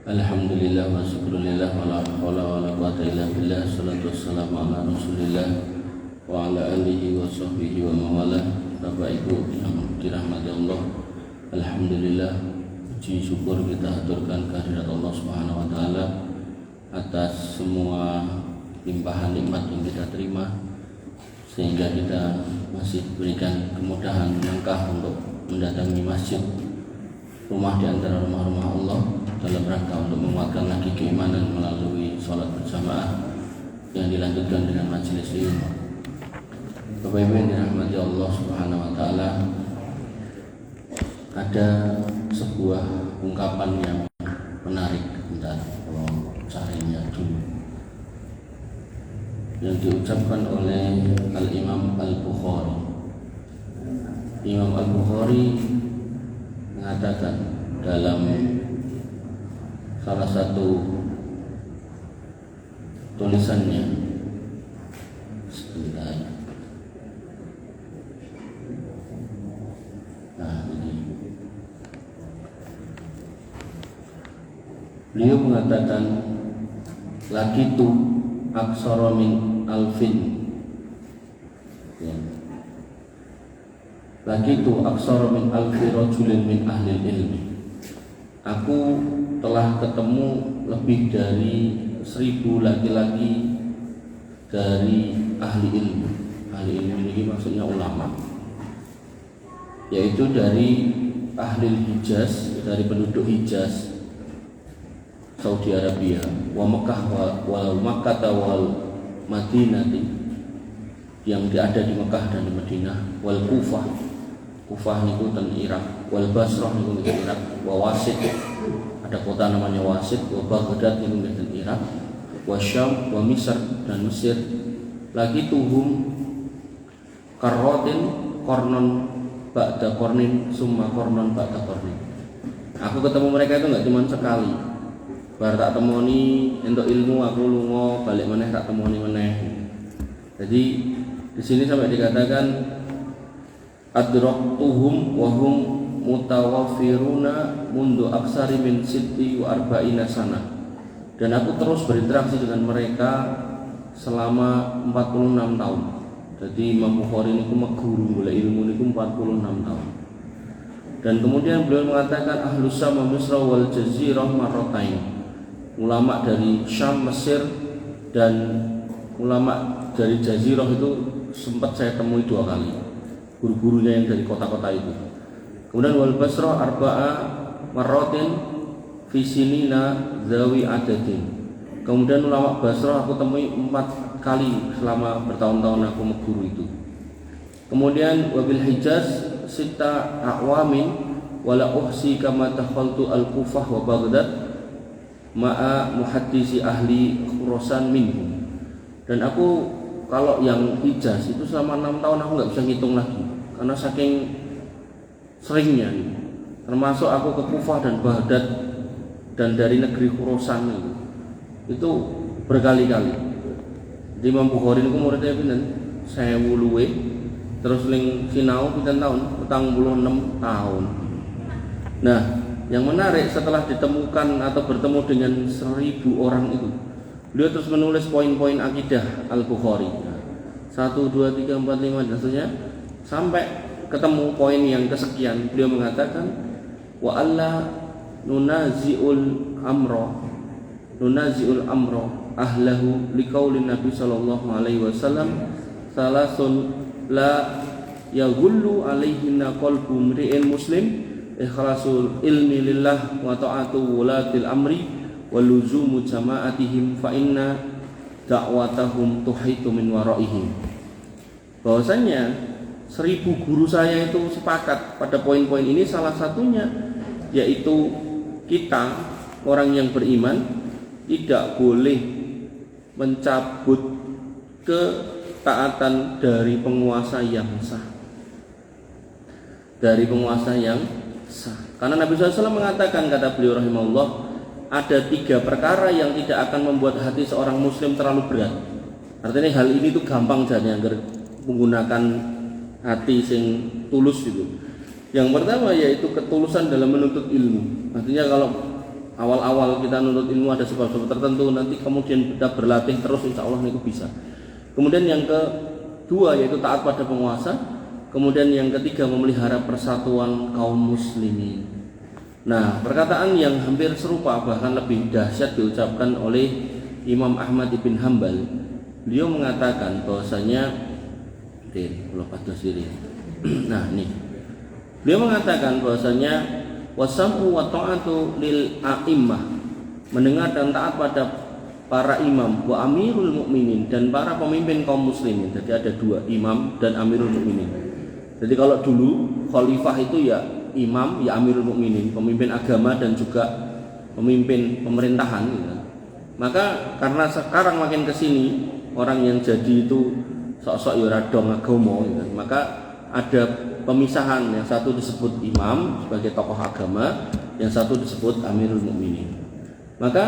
Alhamdulillah wa syukrulillah wa la hawla wa la quwwata illa billah. Salatu wassalamu ala Rasulillah wa ala alihi wa sahbihi wa mawalah. Bapak Ibu yang dirahmati Allah, alhamdulillah, puji syukur kita aturkan kehadirat Allah Subhanahu wa taala atas semua limpahan nikmat yang kita terima, sehingga kita masih berikan kemudahan langkah untuk mendatangi masjid, rumah di antara rumah-rumah Allah, dalam rangka untuk menguatkan lagi keimanan melalui sholat berjamaah yang dilanjutkan dengan majelis ilmu. Bapak Ibu yang dirahmati Allah Subhanahu wa taala, ada sebuah ungkapan yang menarik, bentar kalau carinya dulu, yang diucapkan oleh Al-Imam Al-Bukhari. Imam Al-Bukhari mengatakan dalam salah satu tulisannya, sebentar. Nah, ini beliau mengatakan lagi tu aksara min alfin, ya. Lagi tu aksara min alfi rajulin min ahli ilmi. Aku telah ketemu lebih dari 1000 laki-laki dari ahli ilmu. Ahli ilmu ini maksudnya ulama, yaitu dari ahli Hijaz, dari penduduk Hijaz, Saudi Arabia, wa Makkah wal Makkah wal Madinati, yang ada di Mekah dan di Madinah, wal Kufah itu dan Irak, wal Basrah itu di Irak, wa Wasit, ada kota namanya Wasit, wa Baghdad itu di Irak, wa Syam, wa Misr dan Mesir. Lagi tuhum karrotin kornon ba'da kornin summa kornon ba'da kornin. Aku ketemu mereka itu nggak cuma sekali. Bar tak temoni untuk ilmu aku lungo balik meneh tak temoni meneh. Jadi di sini sampai dikatakan adraktuhum wa hum mutawaffiruna mundu aksari min sitti wa arba'ina sana. Dan aku terus berinteraksi dengan mereka selama 46 tahun. Jadi Imam Bukhari ini meguru mulai ilmu ini 46 tahun. Dan kemudian beliau mengatakan ahlus Syam Misra wal Jazirah marratain. Ulama dari Syam, Mesir dan ulama dari Jazirah itu sempat saya temui 2 kali. Guru-gurunya yang dari kota-kota itu. Kemudian wal Basrah arba'a marratin fi sinina zawi adadin. Kemudian ulama Basrah aku temui 4 kali selama bertahun-tahun aku mengguru itu. Kemudian wabil Hijaz sita a'wamin wala uhsi kama takhaltu al-Kufah wa Baghdad ma'a muhaddisi ahli Khurasan minhum. Dan aku kalau yang Hijaz itu selama 6 tahun aku nggak bisa ngitung lagi karena saking seringnya ini. Termasuk aku ke Kufah dan Baghdad dan dari negeri Khurasan itu berkali-kali. Di Imam Bukhari niku muridnya pinten? 1000 luwih. Terus ning sinau pinten tahun? 46 tahun. Nah, yang menarik setelah ditemukan atau bertemu dengan 1000 orang itu, beliau terus menulis poin-poin akidah Al-Bukhari. 1, 2, 3, 4, 5 dan seterusnya sampai ketemu poin yang kesekian. Beliau mengatakan wa alla nunaziul amra ahlahu liqaulin Nabi sallallahu alaihi wasallam salasun la yaghullu alaihinna qalbu mri'in muslim ikhlasul ilmi lillah wa ta'atu wulatil amri wa luzumu jama'atihim fa inna da'watahum tuhitu min waraihim. Bahwasanya 1000 guru saya itu sepakat pada poin-poin ini, salah satunya yaitu kita orang yang beriman tidak boleh mencabut ketaatan dari penguasa yang sah. Dari penguasa yang sah. Karena Nabi SAW mengatakan, kata beliau rahimahullah, ada 3 perkara yang tidak akan membuat hati seorang muslim terlalu berat. Artinya hal ini tuh gampang saja agar menggunakan hati sing tulus itu. Yang pertama yaitu ketulusan dalam menuntut ilmu. Artinya kalau awal-awal kita nuntut ilmu ada sebab-sebab tertentu, nanti kemudian kita berlatih terus insya Allah itu bisa. Kemudian yang kedua yaitu taat pada penguasa. Kemudian yang ketiga memelihara persatuan kaum muslimin. Nah, perkataan yang hampir serupa bahkan lebih dahsyat diucapkan oleh Imam Ahmad bin Hambal. Beliau mengatakan bahwasanya nah ini beliau mengatakan bahwasanya wasam'u wa ta'atu lil a'immah, mendengar dan taat pada para imam, wa amirul mukminin, dan para pemimpin kaum muslimin. Jadi ada dua, imam dan amirul mukminin. Jadi kalau dulu khalifah itu ya imam, ya amirul mukminin, pemimpin agama dan juga pemimpin pemerintahan gitu. Maka karena sekarang makin kesini orang yang jadi itu sok-sok ya radong agama gitu. Maka ada pemisahan, yang satu disebut imam sebagai tokoh agama, yang satu disebut amirul mukminin. Maka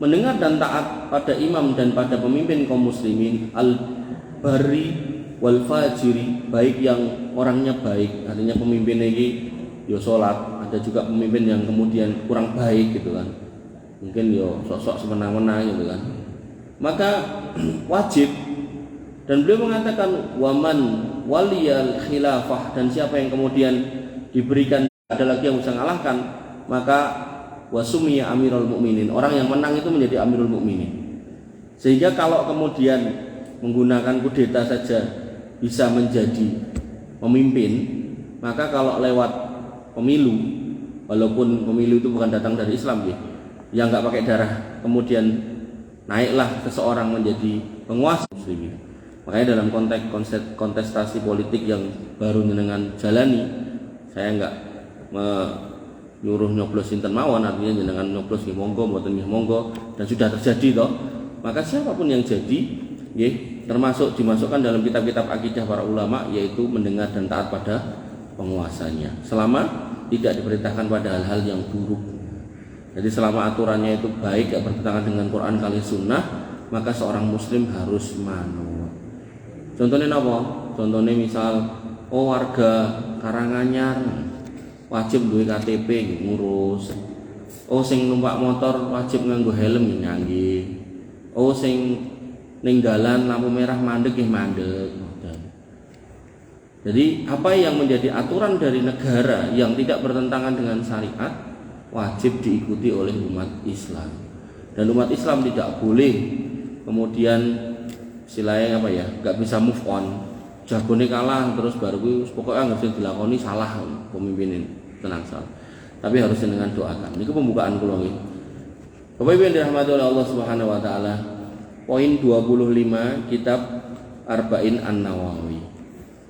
mendengar dan taat pada imam dan pada pemimpin kaum muslimin, al-bari wal fajiri, baik yang orangnya baik, artinya pemimpin ini yo salat, ada juga pemimpin yang kemudian kurang baik gitu kan, mungkin yo sok-sok semena-mena gitu kan. Maka wajib, dan beliau mengatakan waman waliyal khilafah, dan siapa yang kemudian diberikan ada lagi yang bisa mengalahkan, maka wasumiya amirul mukminin, orang yang menang itu menjadi amirul mukminin. Sehingga kalau kemudian menggunakan kudeta saja bisa menjadi pemimpin, maka kalau lewat pemilu, walaupun pemilu itu bukan datang dari Islam ya, yang nggak pakai darah, kemudian naiklah seseorang menjadi penguasa muslimin. Makanya dalam konteks kontestasi politik yang baru jenengan jalani, saya nggak menyuruh nyoblos sinten mawon, artinya jenengan nyoblos nggih monggo, mboten nggih monggo, dan sudah terjadi toh. Maka siapapun yang jadi, nggih, termasuk dimasukkan dalam kitab-kitab akidah para ulama, yaitu mendengar dan taat pada penguasanya, selama tidak diperintahkan pada hal-hal yang buruk. Jadi selama aturannya itu baik, tidak bertentangan dengan Quran kali sunnah, maka seorang muslim harus manut. Contohnya apa? Contohnya misal warga Karanganyar wajib duwe KTP ngurus. Sing numpak motor wajib nganggo helm nggih. Sing ning dalan lampu merah mandek nggih mandek. Jadi apa yang menjadi aturan dari negara yang tidak bertentangan dengan syariat wajib diikuti oleh umat Islam. Dan umat Islam tidak boleh kemudian istilahnya apa ya, nggak bisa move on, jagone kalah terus baru gue pokoknya nggak bisa dilakoni, salah pemimpin ini, tenang salah. Tapi harus dengan doakan. Ini pembukaan kula nggih. Bapak Ibu yang dirahmati oleh Allah Subhanahu wa taala. Poin 25 kitab Arba'in An-Nawawi.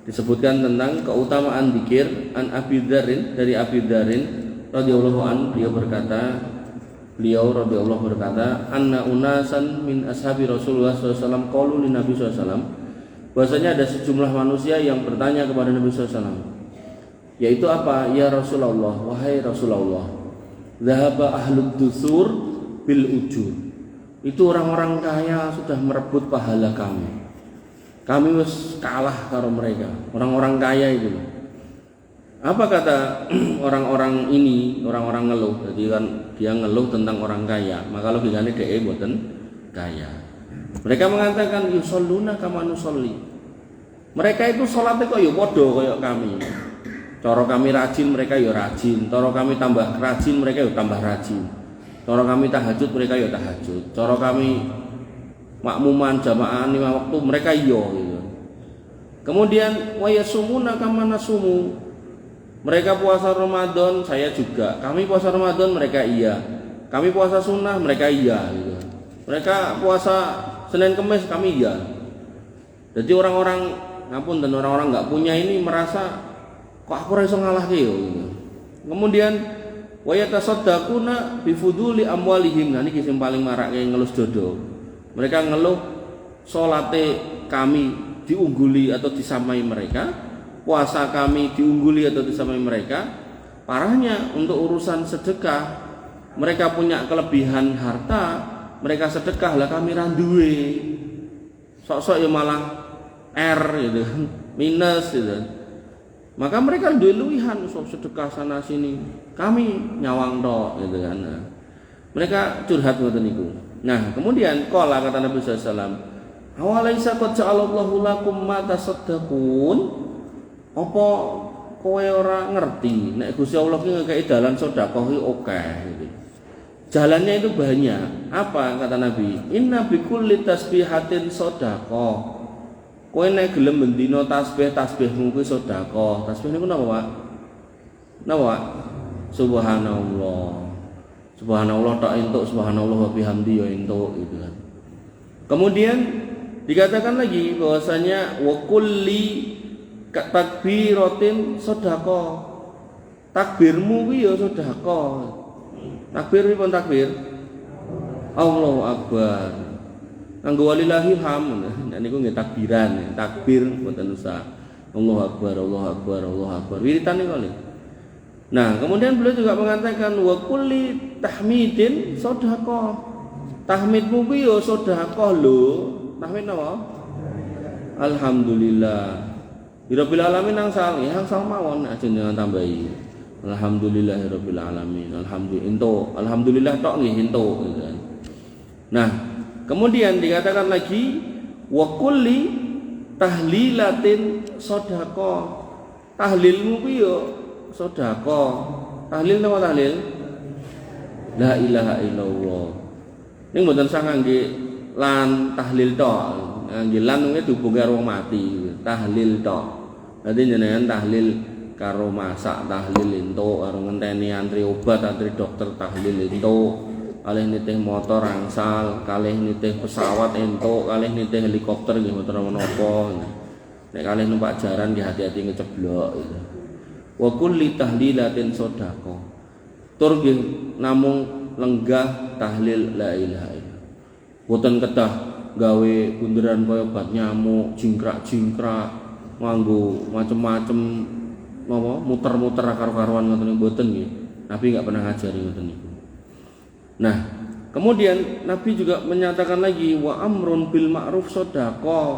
Disebutkan tentang keutamaan zikir an Abi Dzarrin, dari Abi Dzarrin radhiyallahu an, beliau radhiyallahu berkata, anna unasan min ashabi Rasulullah SAW qalu li Nabi SAW, bahwasanya ada sejumlah manusia yang bertanya kepada Nabi SAW, yaitu apa? Ya Rasulullah, wahai Rasulullah, dhahaba ahlud dusur bil ujur, itu orang-orang kaya sudah merebut pahala kami wis kalah karo mereka, orang-orang kaya itu. Apa kata orang-orang ini? Orang-orang ngeluh. Jadi kan dia ngeluh tentang orang kaya, maka logikanya dia boten kaya. Mereka mengatakan yusalluna kama nusolli. Mereka itu sholatnya kok ya padha kaya kami. Cara kami rajin, mereka ya rajin. Cara kami tambah rajin, mereka ya tambah rajin. Cara kami tahajud, mereka ya tahajud. Cara kami makmuman jamaah 5 waktu, mereka iya gitu. Kemudian wa yasumuna kama nasumu. Mereka puasa Ramadan, saya juga. Kami puasa Ramadan, mereka iya. Kami puasa sunnah, mereka iya gitu. Mereka puasa Senin Kemis, kami iya. Jadi orang-orang ngapun dan orang-orang nggak punya ini merasa kok aku ora iso ngalahke yo gitu. Kemudian wa yatasaddaquna bi fuduli amwalihim. Nah niki sing paling marak ngelus dodo. Mereka ngeluh salate kami diungguli atau disamai mereka, puasa kami diungguli atau disamai mereka. Parahnya untuk urusan sedekah, mereka punya kelebihan harta, mereka sedekah lah kami randuwe. Sok-sok ya malah R gitu, minus gitu. Maka mereka duwe luwihan, sok sedekah sana sini. Kami nyawang tok gitu kan. Mereka curhat ngoten niku. Nah, kemudian qala kata Nabi sallallahu alaihi wasallam, "Awalaisa qad ja'alallahu lakum ma tasaddaqun?" Apa kowe ora ngerti nek Gusti Allah ki ngekeki dalan sedekah iki akeh gitu. Jalannya itu banyak. Apa kata Nabi? Inna bikulli tasbihatin sedekah. Kowe nek gelem mendina tasbihmu kuwi sedekah. Tasbih niku napa, Pak? Napa, Pak? Subhanallah. Subhanallah tak entuk, subhanallah wa bihamdi ya entuk gitu kan. Kemudian dikatakan lagi bahwasanya wa kulli takbiratin sedekah. Takbirmu kuwi ya sedekah. Takbir pun takbir. Allahu Akbar. Nganggo walillahil hamd. Nek niku nggih takbiran, takbir mboten usah. Allahu Akbar, Allahu Akbar, Allahu Akbar. Wiritan niku. Nah, kemudian beliau juga mengatakan wa kulli tahmidin sedekah. Tahmidmu kuwi ya sedekah lho. Tahmid napa? Alhamdulillah. Rabbil alamin angsal mawon ajeng jangan tambahi. Alhamdulillahirabbil alamin. Alhamdulillah tok nggih entuk gitu kan. Nah, kemudian dikatakan lagi wa kulli tahlilatin sedekah. Tahlilmu kuwi ya sedekah. Tahlil napa tahlil? La ilaha illallah. Ning mboten sah ngangge lan tahlil tok. Ngangge lan kuwi dihubungke karo wong mati. Tahlil tok. Dadi jenengan tahlil karo masak tahlil entuk, karo ngenteni antri obat, antri dokter tahlil entuk, kalih nitih motor angsal, kalih nitih pesawat entuk, kalih nitih helikopter nggih mboten menapa. Nek kalih numpak jaran nggih hati-hati ngeceblok gitu. Wa kulli tahlilatin sedekah. Tur nggih namung lenggah tahlil la ilaha illallah. Boten kedah gawe bunderan kaya obat nyamuk, jingkrak-jingkrak, nganggo macem-macem apa muter-muter karo-karuan ngoten niku mboten nggih. Nabi enggak pernah ngajari ngoten niku. Nah, kemudian Nabi juga menyatakan lagi wa amrun bil ma'ruf sedekah.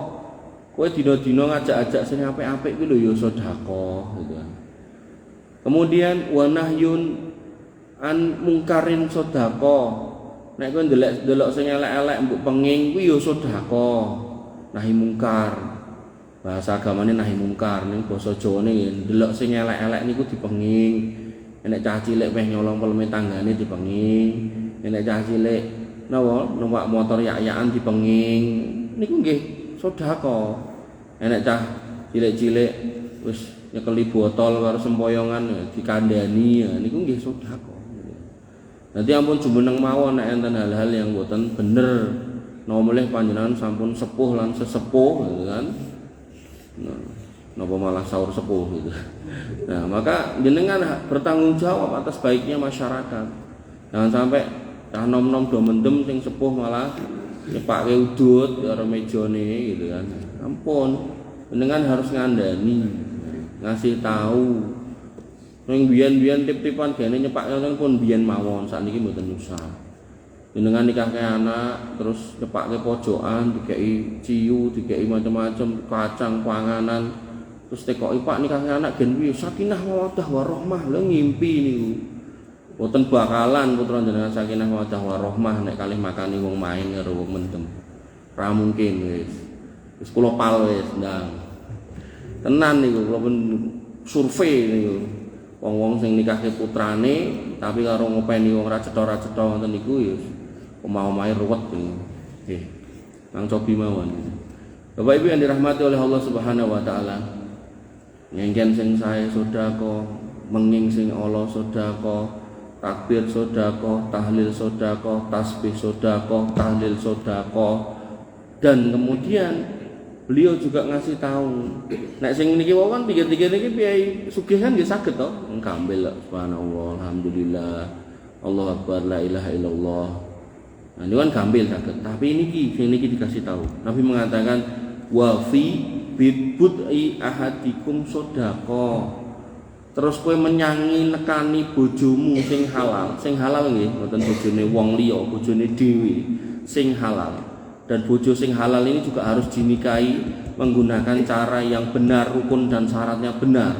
Kowe dina-dina ngajak-ajak sing apik-apik kuwi lho ya sedekah gitu. Kemudian wa nahyun an mungkarin sedekah. Nek kowe ndelok sing elek-elek mbok penging kuwi ya sedekah. Nahi mungkar. Bahasa agamane nahi mungkar ning basa Jawane ndelok sing elek-elek niku dipenging. Nek cah cilik weh nyolong peleme tanggane dipenging. Nek cah cilik napa numpak motor yak-yakan dipenging. Niku nggih sedekah. Nek cah cilik-cilik wis nyekeli botol karo sempoyongan dikandani ya niku nggih sedekah. Nanti ampun jumeneng mawon nek enten hal-hal yang mboten bener. Nomelih panjenengan sampun sepuh lan sesepuh gitu kan. Nah, napa malah sahur sepuh gitu. Nah, maka jenengan bertanggung jawab atas baiknya masyarakat. Jangan sampai cah nom-nom do mendem sing sepuh malah nyepake udut karo mejane gitu kan. Ampun, jenengan harus ngandani, ngasih tahu. Ning biyen-biyen tip-tipan gene nyepake ngoten pun biyen mawon, sakniki mboten usah. Jenengan nikahke anak terus nyepake pojokan, dikeki ciyu, dikeki macam-macam kacang panganan. Terus tekoki Pak nikahke anak gen piye? Sakinah mawaddah warahmah. Lha ngimpi niku. Mboten bakalan putra jenengan sakinah mawaddah warahmah nek kalih makani wong main karo wong mendem. Ra mungkin wis. Wis kula pal wis ndang. Tenan niku kula pun survei niku. Wong-wong sing nikahke putrane tapi karo ngopeni wong ra cetha-cetha ngoten niku ya omah-omahe ruwet niku. Nggih. Nang cobi mawon. Bapak Ibu yang dirahmati oleh Allah Subhanahu wa taala. Ngengken sing sae sedekah, menging sing ala sedekah, takbir sedekah, tahlil sedekah, tasbih sedekah, tahlil sedekah. Dan kemudian beliau juga ngasih tahu nek sing niki wae pikir-pikir niki piye sugih kan nggih saged to ngambil subhanallah alhamdulillah Allahu akbar la ilaha illallah. Nah ini kan gambil saged tapi niki sing niki dikasih tahu Nabi mengatakan wa fi bid'i ahadikum sedekah. Terus kowe menyangi nekani bojomu sing halal nggih mboten bojone wong liya bojone dhewe sing halal. Dan bojo sing halal ini juga harus dinikahi menggunakan cara yang benar, rukun dan syaratnya benar.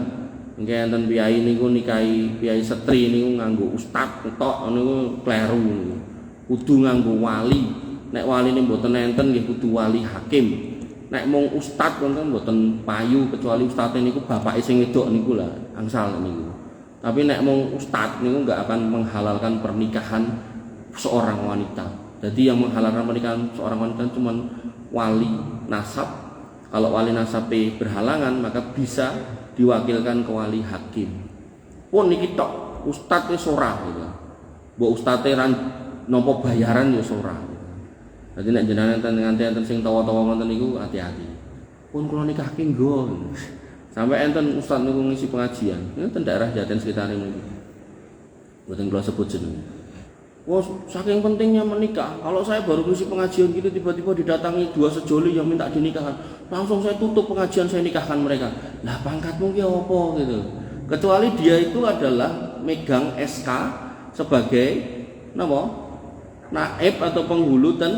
Nggih enten piyai niku nikahi piyai setri niku nganggo ustad tok niku kleru niku. Kudu nganggo wali. Nek waline mboten enten nggih kudu wali hakim. Nek mung ustad wonten mboten payu kecuali ustate niku bapake sing wedok niku lah angsal niku. Tapi nek mung ustad niku enggak akan menghalalkan pernikahan seorang wanita. Jadi yang menghalalkan pernikahan seorang wanita cuma wali nasab. Kalau wali nasab berhalangan maka bisa diwakilkan ke wali hakim. Pun niki tok ustad wis ora gitu. Mbok ustate ran nampa bayaran ya ora. Dadi nek jenengan enten sing tawa-tawa ngoten niku hati-hati. Pun kula nikahke nggo. Sampai enten ustad niku ngisi pengajian. Enten daerah Jaten sekitar niku. Mboten kula sebut jeneng. Wah, saking pentingnya menikah. Kalau saya baru ngisi pengajian gitu tiba-tiba didatangi dua sejoli yang minta dinikahkan. Langsung saya tutup pengajian, saya nikahkan mereka. Lah pangkatmu ki apa gitu. Kecuali dia itu adalah megang SK sebagai napa? Naib atau penghulu dan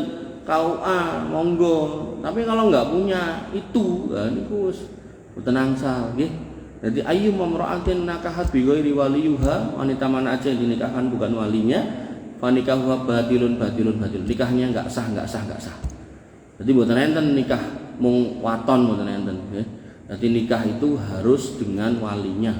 KUA, monggo. Tapi kalau enggak punya itu, niku wis mboten angsal nggih. Jadi ayyu mamra'atin nakahat bi ghairi waliyuha, wanita mana aja yang dinikahkan bukan walinya, fa nikahuha batilun. Nikahnya enggak sah. Jadi mboten enten nikah mung waton mboten enten nggih. Jadi nikah itu harus dengan walinya.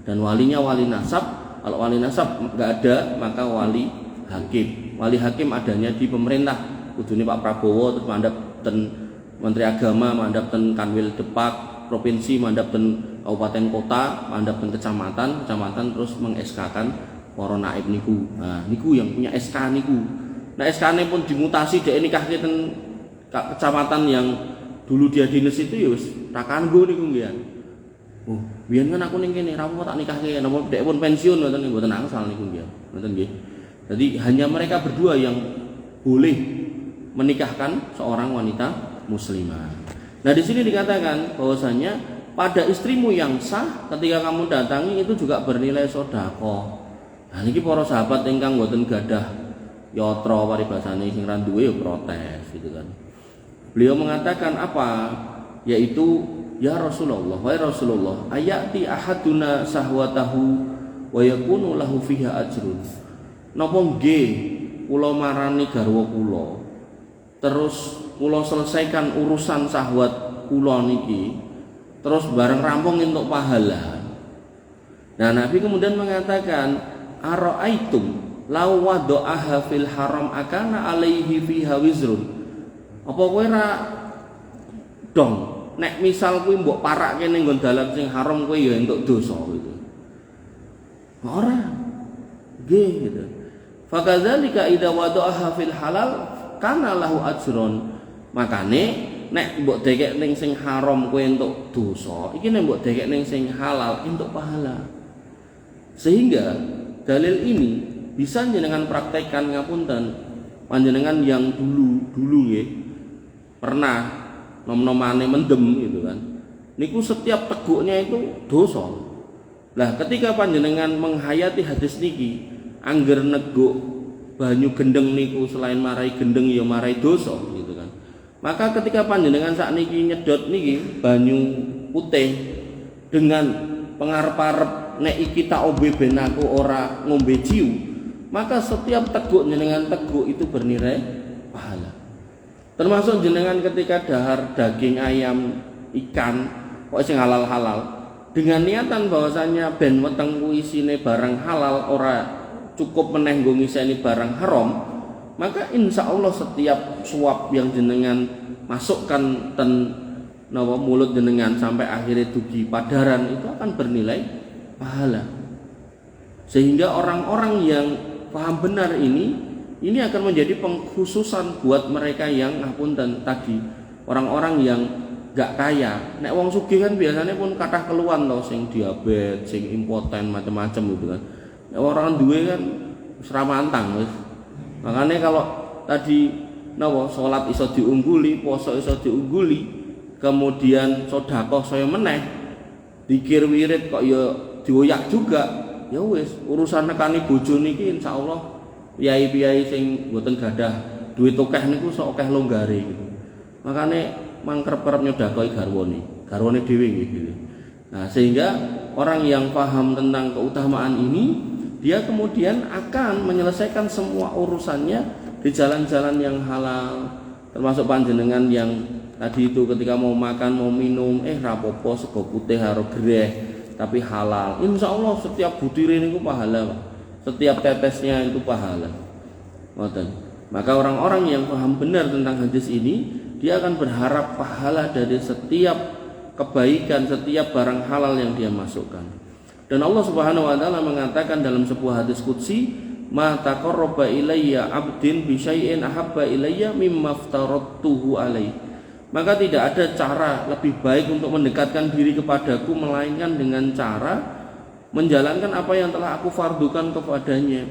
Dan walinya wali nasab. Kalau wali nasab enggak ada, maka wali hakim. Wali hakim adanya di pemerintah. Kudune Pak Prabowo terus mandap ten Menteri Agama, mandap ten Kanwil Depak provinsi, mandap ten kabupaten kota, mandap ten kecamatan terus meng-SK-kan para naib niku. Nah, niku yang punya SK niku. Nah, SK-ne pun dimutasi dhek nikahke ten kecamatan yang dulu dia dinas itu ya wis tak kanggo niku nggih. Oh, biyen kan aku ning kene ra tak nikahke, napa dhek pun pensiun ngoten mboten angsal niku nggih. Ngoten nggih. Jadi hanya mereka berdua yang boleh menikahkan seorang wanita muslimah. Nah, di sini dikatakan bahwasanya pada istrimu yang sah ketika kamu datangi itu juga bernilai sedekah. Nah, niki para sahabat ingkang mboten gadah yatra paribasane sing ra duwe ya protes gitu kan. Beliau mengatakan apa? Yaitu ya Rasulullah, wahai Rasulullah, ayati ahaduna sahwatahu wa yakunu lahu fiha ajrun. Napa nggih kula marani garwa kula terus kula selesaikan urusan syahwat kula niki terus bareng rampung entuk pahala. Nah, Nabi kemudian mengatakan ara'aitum law wada'aha fil haram akana alaihi fiha wizrun. Apa kowe ra dong nek misal kuwi mbok parake ning nggon dalan sing haram kowe ya entuk dosa gitu. Ora. Nggih gitu. Fakadzalika idza wada'aha fil halal kana lahu ajrun. Makane nek mbok dekek ning sing haram kowe entuk dosa, iki nek mbok dekek ning sing halal entuk pahala. Sehingga dalil ini bisa jenengan praktekkan ngapunten panjenengan yang dulu nggih pernah nom-nomane mendem gitu kan. Niku setiap teguknya itu dosa. Lah ketika panjenengan menghayati hadis niki angger neguk banyu gendeng niku selain marai gendeng ya marai dosa gitu kan. Maka ketika panjenengan sakniki nyedot niki banyu putih dengan pengarep-arep nek iki tak ombe ben aku ora ngombe ciu, maka setiap teguk jenengan teguk itu bernilai pahala. Termasuk jenengan ketika dahar daging ayam, ikan, kok sing halal-halal dengan niatan bahwasanya ben weteng kuwi isine barang halal ora cukup meneh nggo ngiseni barang haram, maka insya Allah setiap suap yang jenengan masukkan ten nawa mulut jenengan sampai akhirnya dugi padaran itu akan bernilai pahala. Sehingga orang-orang yang paham benar ini akan menjadi pengkhususan buat mereka yang ngapunten tadi, orang-orang yang gak kaya. Nek wong sugih kan biasanya pun kathah keluhan to sing diabetes, sing impoten macam-macam gitu kan. Nek orang duwe kan wis ra mantang wis. Makane kalau tadi napa salat iso diungguli, puasa iso diungguli, kemudian sedekah saya meneh, zikir wirid kok ya dioyak juga. Ya wis, urusan nekani bojo niki insyaallah piyai-piyai sing mboten gadah duit akeh niku sok akeh longgare gitu. Makane mangkerep-kerep nyedakahi garwane dhewe nggih gitu. Nah, sehingga orang yang paham tentang keutamaan ini, dia kemudian akan menyelesaikan semua urusannya di jalan-jalan yang halal, termasuk panjenengan yang tadi itu ketika mau makan mau minum rapopo sego putih karo greh tapi halal, insya Allah setiap butirin itu pahala, setiap tetesnya itu pahala. Maka orang-orang yang paham benar tentang hadis ini, dia akan berharap pahala dari setiap kebaikan, setiap barang halal yang dia masukkan. Dan Allah Subhanahu wa taala mengatakan dalam sebuah hadis qudsi, "Ma taqarraba ilayya 'abdin bi syai'in ahabba ilayya mimma aftaradtuhu alaihi." Maka tidak ada cara lebih baik untuk mendekatkan diri kepadaku melainkan dengan cara menjalankan apa yang telah aku fardukan kepadanya.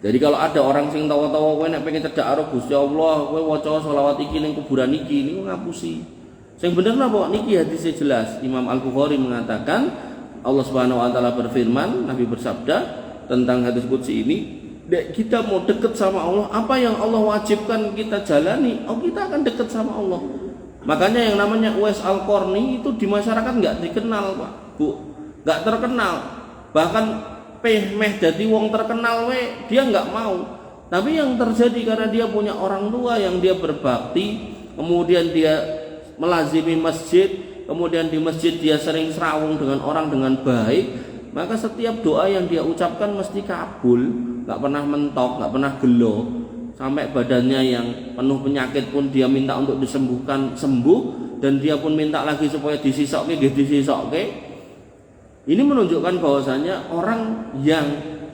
Jadi kalau ada orang sing tawa-tawa kowe nek pengen cedhak karo Gusti Allah, kowe waca selawat iki ning kuburan iki niku ngapusi. Sing bener napa niki hadisnya jelas. Imam Al-Bukhari mengatakan Allah Subhanahu wa taala berfirman, Nabi bersabda tentang hadis qudsi ini, kita mau dekat sama Allah, apa yang Allah wajibkan kita jalani, kita akan dekat sama Allah. Makanya yang namanya Uwais Al-Qarni itu di masyarakat nggak dikenal, Pak, Bu, nggak terkenal. Bahkan meh jadi wong terkenal dia nggak mau. Tapi yang terjadi karena dia punya orang tua yang dia berbakti, kemudian dia melazimi masjid, kemudian di masjid dia sering serawung dengan orang dengan baik, maka setiap doa yang dia ucapkan mesti kabul, nggak pernah mentok, nggak pernah gelo. Sampai badannya yang penuh penyakit pun dia minta untuk disembuhkan, sembuh, dan dia pun minta lagi supaya disisokke, disisokke. Ini menunjukkan bahwasanya orang yang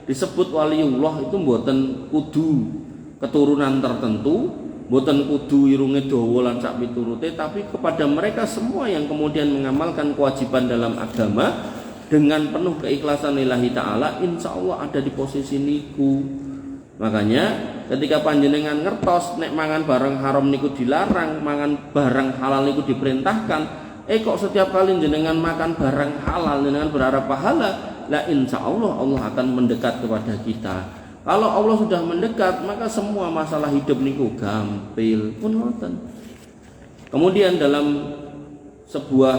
disebut waliullah itu mboten kudu keturunan tertentu, mboten kudu irunge dawa lan sak piturute, tapi kepada mereka semua yang kemudian mengamalkan kewajiban dalam agama dengan penuh keikhlasan lillahi ta'ala, insya Allah ada di posisi niku. Makanya ketika panjenengan ngertos nek mangan barang haram niku dilarang, mangan barang halal niku diperintahkan, kok setiap kali jenengan makan barang halal jenengan berharap pahala, lah insya Allah Allah akan mendekat kepada kita. Kalau Allah sudah mendekat, maka semua masalah hidup niku gampil pun ngoten. Kemudian dalam sebuah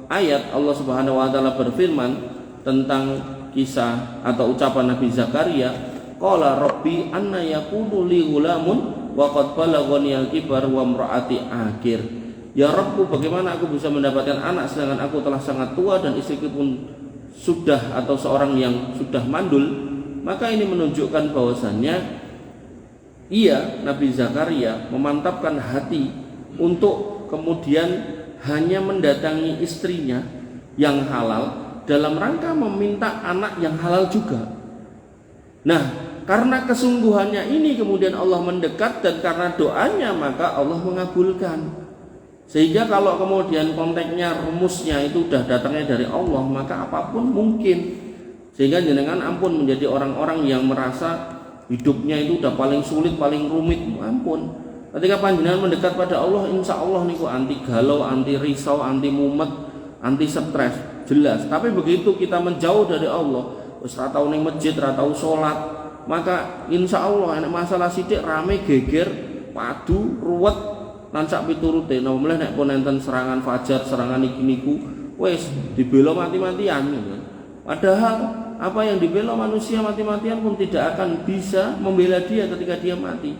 ayat Allah Subhanahu wa taala berfirman tentang kisah atau ucapan Nabi Zakaria, qala rabbi anna yakunu li ghulamun wa qad balaghani al-kibar wa imraati akhir. Ya Rabbku, bagaimana aku bisa mendapatkan anak sedangkan aku telah sangat tua dan istriku pun sudah atau seorang yang sudah mandul. Maka ini menunjukkan bahwasannya Nabi Zakaria memantapkan hati untuk kemudian hanya mendatangi istrinya yang halal dalam rangka meminta anak yang halal juga. Nah, karena kesungguhannya ini kemudian Allah mendekat, dan karena doanya maka Allah mengabulkan. Sehingga kalau kemudian konteksnya, rumusnya itu sudah datangnya dari Allah, maka apapun mungkin. Sehingga jenengan ampun menjadi orang-orang yang merasa hidupnya itu udah paling sulit, paling rumit, ampun. Ketika panjenengan mendekat pada Allah, insya Allah niku anti galau, anti risau, anti mumet, anti stres, jelas. Tapi begitu kita menjauh dari Allah, wis ra tau ning masjid, ra tau salat, maka insya Allah enek masalah sithik rame geger, padu, ruwet, lan sak piturute. Nah, mulai nek pun enten serangan fajar, serangan iki niku wis dibela mati-matian gitu. Padahal apa yang dibela manusia mati-matian pun tidak akan bisa membela dia ketika dia mati.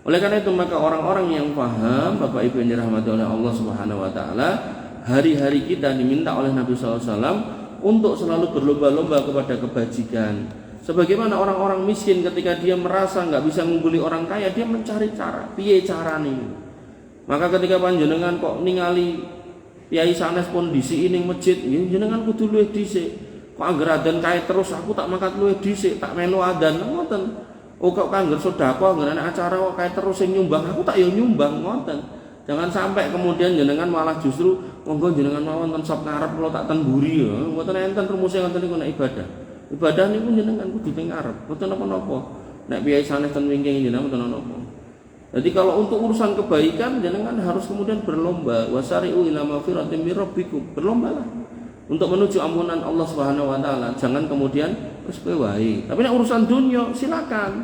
Oleh karena itu maka orang-orang yang paham, Bapak Ibu yang dirahmati oleh Allah Subhanahu wa taala, hari-hari kita diminta oleh Nabi SAW untuk selalu berlomba-lomba kepada kebajikan. Sebagaimana orang-orang miskin ketika dia merasa nggak bisa mengguli orang kaya, dia mencari cara, piye carane. Maka ketika panjenengan kok ningali Kyai sanes pun disi ning masjid, jenengan kudu luwih dhisik. Kok angger adzan kae terus aku tak mangkat luwih dhisik, tak melu adzan ngoten. Kok angger sedekah, angger ana acara kok kae terus sing nyumbang, aku tak yo nyumbang ngoten. Jangan sampai kemudian jenengan malah justru monggo jenengan mawon ten sop ngarep kula tak ten mburi ya. Mboten enten rumuse ngoten niku nek ibadah. Ibadah niku jenengan kudu teng ngarep, mboten napa-napa. Nek piye sanes ten wingking jenengan mboten napa. Jadi kalau untuk urusan kebaikan jenengan harus kemudian berlomba, wasari'u ila magfiratin mir rabbikum. Berlombalah untuk menuju ampunan Allah Subhanahu wa taala. Jangan kemudian wis kowe wae. Tapi nek urusan dunia silakan.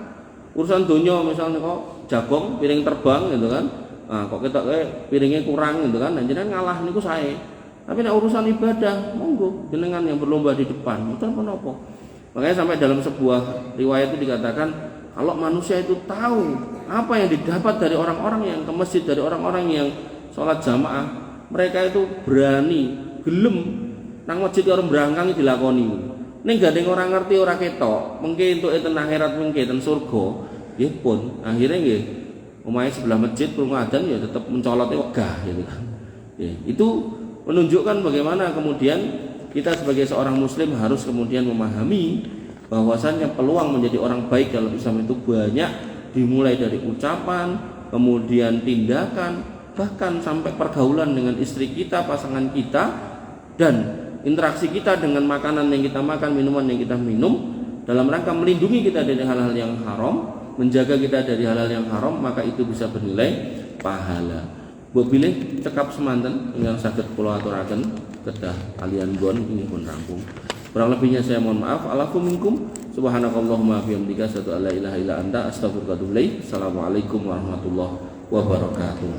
Urusan dunia misalnya kok jagung piring terbang gitu kan. Nah, kok ketok piringnya kurang gitu kan. Nah, jenengan ngalah niku sae. Tapi nek urusan ibadah, monggo jenengan yang berlomba di depan. Mboten menapa. Makanya sampai dalam sebuah riwayat itu dikatakan kalau manusia itu tahu apa yang didapat dari orang-orang yang ke masjid, dari orang-orang yang sholat jamaah, mereka itu berani, gelem nang masjid orang berangkang dilakoni. Ning gandeng orang ngerti ora ketok, mengke entuk enten akhirat mengke enten surga, nggih pun akhirnya nggih omahe sebelah masjid krungu adzan ya tetep mencolote wegah gitu kan. Ya, itu menunjukkan bagaimana kemudian kita sebagai seorang muslim harus kemudian memahami bahwasannya peluang menjadi orang baik dalam Islam itu banyak, dimulai dari ucapan, kemudian tindakan, bahkan sampai pergaulan dengan istri kita, pasangan kita, dan interaksi kita dengan makanan yang kita makan, minuman yang kita minum, dalam rangka melindungi kita dari hal-hal yang haram, menjaga kita dari hal-hal yang haram, maka itu bisa bernilai pahala. Mbok bilih cekap semanten ingkang saged kula aturaken kedah kalian gon ini pun rampung. Kurang lebihnya saya mohon maaf. Alafu minkum subhanakallahumma bihamdika asyhadu an la ilaha illa anta astaghfiruka wa atubu ilaik. Assalamualaikum warahmatullahi wabarakatuh.